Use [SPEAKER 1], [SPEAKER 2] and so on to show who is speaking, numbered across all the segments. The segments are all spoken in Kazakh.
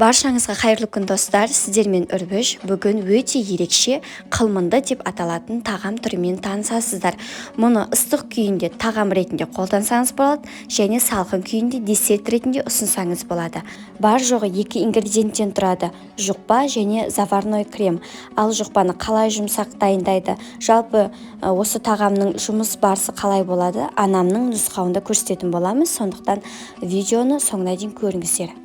[SPEAKER 1] Баршаңызға қайырлы күн достар, сіздермен Үрбіш. Бүгін өте ерекше қылмынды деп аталатын тағам түрімен танысасыздар. Мұны ыстық күйінде тағам ретінде қолдансаңыз болады, және салқын күйінде десерт ретінде ұсынсаңыз болады. Бар жоғы 2 ингредиенттен тұрады: жұқпа және заварной крем. Ал жұқпаны қалай жұмсақ дайындайды, жалпы осы тағамның жұмыс барысы қалай болады, анамның нұсқауында көрсететін боламыз. Сондықтан видеоны соңына дейін көріңіздер.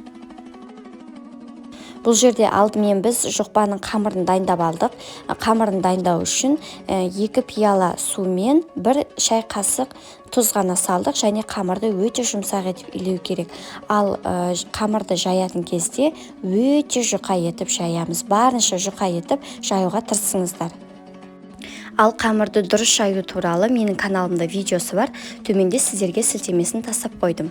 [SPEAKER 1] Бұл жерде алдымен біз жұқпаның қамырын дайындап алдық. Қамырын дайындау үшін 2 пияла су мен 1 шай қасық тұз ғана салдық, және қамырды өте жұмсақ етіп илеу керек. Ал қамырды жаятын кезде өте жұқа етіп жаямыз. Барынша жұқа етіп жаюға тырысыңыздар. Ал қамырды дұрыс жаю туралы менің каналымда видеосы бар. Төменде сіздерге сілтемесін тастап қойдым.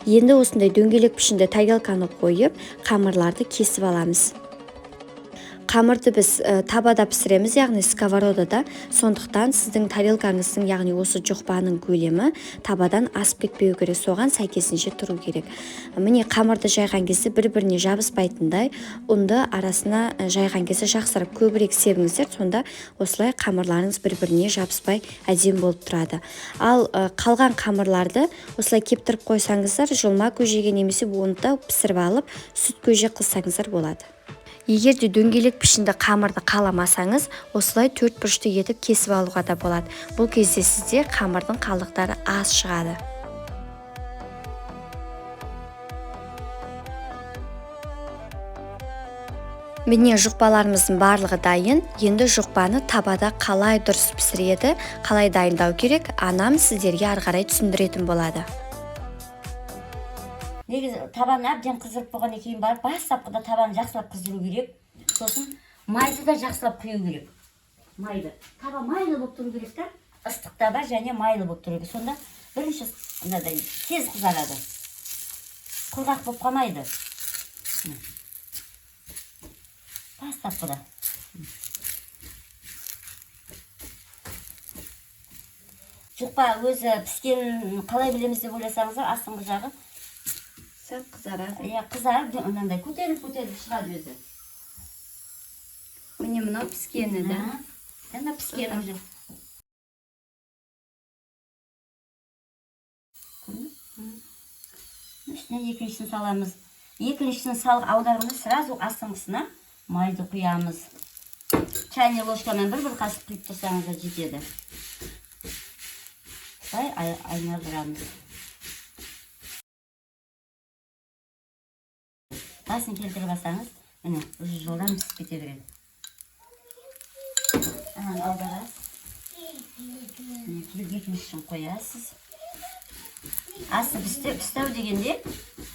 [SPEAKER 1] Енді осындай дөңгелек пішінді тарелканы қойып, қамырларды кесіп аламыз. Қамырды біз табада пісіреміз, яғни сковородада. Сондықтан сіздің тарелкаңыздың, яғни осы жұқпаның көлемі табадан асып кетпеу керек, соған сәйкесінше тұру керек. Міне қамырды жайған кезде бір-біріне жабыспайтындай ұнды арасына жайған кезде жақсарып көбірек себіңіздер, сонда осылай қамырларыңыз бір-біріне жабыспай әдемі болып тұрады. Ал қалған қамырларды осылай кептіріп қойсаңыздар, жылма көжеге немесе онда пісіріп алып сүт көже қылсаңыздар болады. Егер де дөңгелек пішінді қамырды қаламасаңыз, осылай 4 бұрышты етіп кесіп алуға да болады. Бұл кезде сізде қамырдың қалдықтары аз шығады. Міне жұқпаларымыздың барлығы дайын. Енді жұқпаны табада қалай дұрыс пісіреді, қалай дайындау керек, анам сіздерге ары қарай түсіндіретін болады.
[SPEAKER 2] Негізі табаны әбден қыздырып болғаннан кейін барып, бастапқыда табаны жақсылап қыздыру керек. Сосын майды да жақсылап құю керек. Майды. Таба майлы болып тұру керек та. Ыстық таба және майлы болып тұру керек. Сонда бірінші мынадай тез қызарады. Құрғақ болып қалмайды. Бастапқыда. Жұқпа өзі піскен қалай білеміз деп ойласаңыздар, астыңғы жағы сәт қызарады. Қызарып, мынандай көтеріліп шығады өзі.
[SPEAKER 1] Міне мынау піскені да.
[SPEAKER 2] Енді піскені уже. Үстіне екіншісін саламыз. Екіншісін салық аударғанда сразу астыңғысына майды құямыз. Чайный ложкамен бір қасық құйып тұрсаңыздар жетеді. Солай айналдырамыз. Басын келтіріп алсаңыз, міне, уже жолдан пісіп кете береді. Ананы аударасыз. Екіншісін қоясыз. Асы пістеу дегенде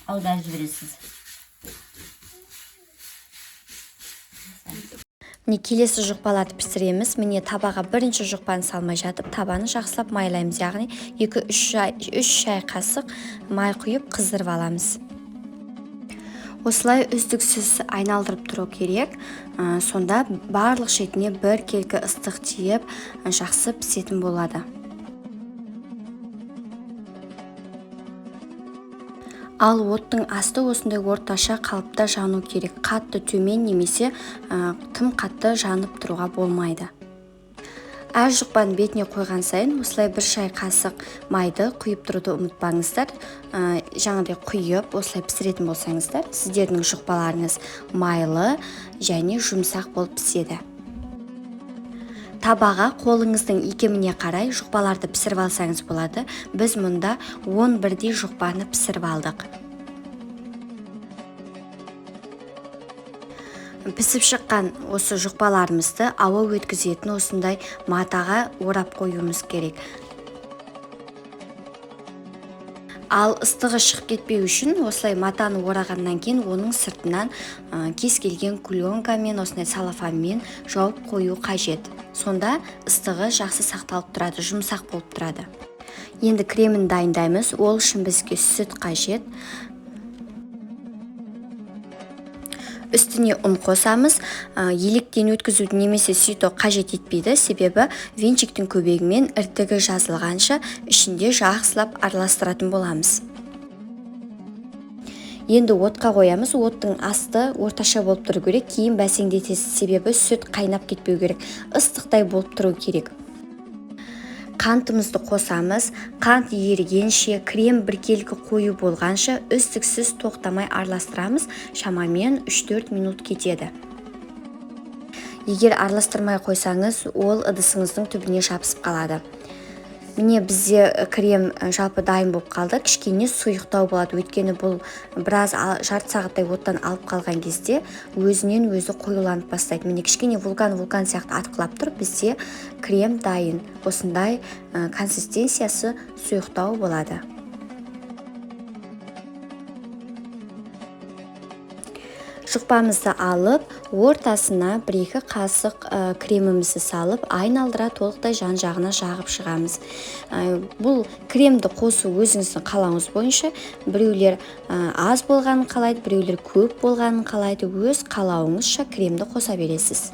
[SPEAKER 2] аударып жібересіз.
[SPEAKER 1] Міне келесі жұқпаларды пісіреміз. Міне табаға бірінші жұқпаны салмай жатып, табаны жақсылап майлаймыз, яғни 2-3 шай қасық май құйып қыздырып аламыз. Осылай үздіксіз айналдырып тұру керек. Сонда барлық шетіне бір келкі ыстық тиіп, жақсы пісетін болады. Ал оттың асты осындай орташа қалыпта жану керек. Қатты төмен немесе тым қатты жанып тұруға болмайды. Әр жұқпаның бетіне қойған сайын осылай 1 шай қасық майды құйып тұруды ұмытпаңыздар. Жаңағыдай құйып осылай пісіретін болсаңыздар, сіздердің жұқпаларыңыз майлы және жұмсақ болып піседі. Табаға қолыңыздың икеміне қарай жұқпаларды пісіріп алсаңыз болады. Біз мұнда 11 жұқпаны пісіріп алдық. Пісіп шыққан осы жұқпаларымызды ауа өткізетін осындай матаға орап қоюымыз керек. Ал ыстығы шығып кетпеу үшін осылай матаны орағаннан кейін оның сыртынан кез келген пленкамен, осындай салафанмен жауып қою қажет. Сонда ыстығы жақсы сақталып тұрады, жұмсақ болып тұрады. Енді кремін дайындаймыз. Ол үшін бізге сүт қажет. Үстіне ұн қосамыз. Електен өткізуді немесе сүйту қажет етпейді, себебі венчиктің көбегімен іртігі жазылғанша ішінде жақсылап араластыратын боламыз. Енді отқа қоямыз. Оттың асты орташа болып тұру керек, кейін бәсеңдетесіз, себебі сүт қайнап кетпеу керек, ыстықтай болып тұру керек. Қантымызды қосамыз. Қант ерігенше, крем біркелкі қою болғанша үздіксіз тоқтамай араластырамыз. Шамамен 3-4 минут кетеді. Егер араластырмай қойсаңыз, ол ыдысыңыздың түбіне жабысып қалады. Міне бізде крем жалпы дайын болып қалды. Кішкене сұйықтау болады, өйткені бұл біраз жарты сағаттай оттан алып қалған кезде өзінен өзі қоюланып бастайды. Міне кішкене вулкан сияқты атқылап тұр. Бізде крем дайын. Осындай консистенциясы сұйықтау болады. Жұқпамызды алып, ортасына 1-2 қасық кремімізді салып, айналдыра толықтай жан-жағына жағып шығамыз. Бұл кремді қосу өзіңіздің қалауыңыз бойынша. Біреулер аз болғанын қалайды, біреулер көп болғанын қалайды. Өз қалауыңызша кремді қоса бересіз.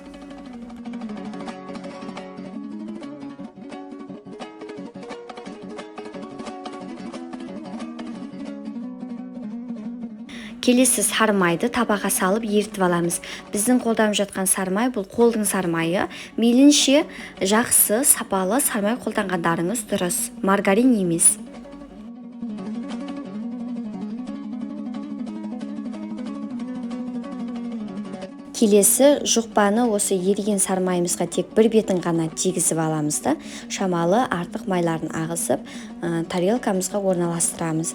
[SPEAKER 1] Келесі сармайды табаға салып ертіп аламыз. Біздің қолданып жатқан сармай бұл қолдың сармайы. Мейлінше жақсы, сапалы сармай қолданғандарыңыз дұрыс. Маргарин емес. Келесі жұқпаны осы еріген сармайымызға тек бір бетін ғана тегізіп аламыз да, шамалы артық майларын ағызып, тарелкамызға орналастырамыз.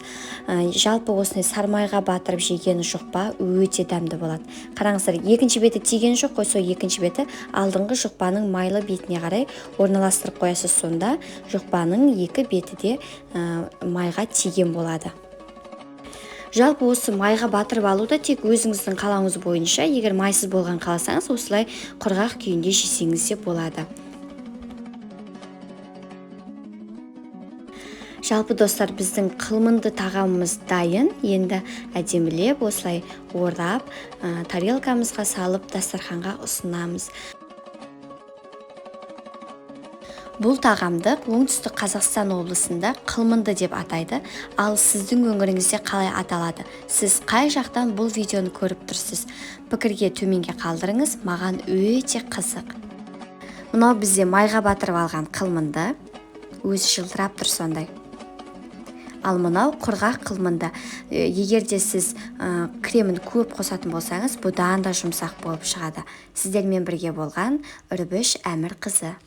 [SPEAKER 1] Жалпы осындай сармайға батырып жеген жұқпа өте дәмді болады. Қараңыздар, екінші беті тиген жоқ қой, сол екінші беті алдыңғы жұқпаның майлы бетіне қарай орналастырып қоясыз, сонда жұқпаның екі беті де майға тиген болады. Жалпы осы майға батырып алуда тек өзіңіздің қалауыңыз бойынша, егер майсыз болған қаласаңыз, осылай құрғақ күйінде жесеңіз де болады. Жалпы достар, біздің қылмынды тағамымыз дайын. Енді әдемілеп осылай орап, тарелкамызға салып дастарханға ұсынамыз. Бұл тағамды оңтүстік Қазақстан облысында қылмынды деп атайды, ал сіздің өңіріңізде қалай аталады? Сіз қай жақтан бұл видеоны көріп тұрсыз? Пікірге төменге қалдырыңыз, маған өте қызық. Мынау бізде майға батырып алған қылмынды, өзі жылтырап тұр сондай. Ал мынау құрғақ қылмынды. Егерде сіз кремін көп қосатын болсаңыз, бұдан да жұмсақ болып шығады. Сіздермен бірге болған Үрбіш Әмірқызы.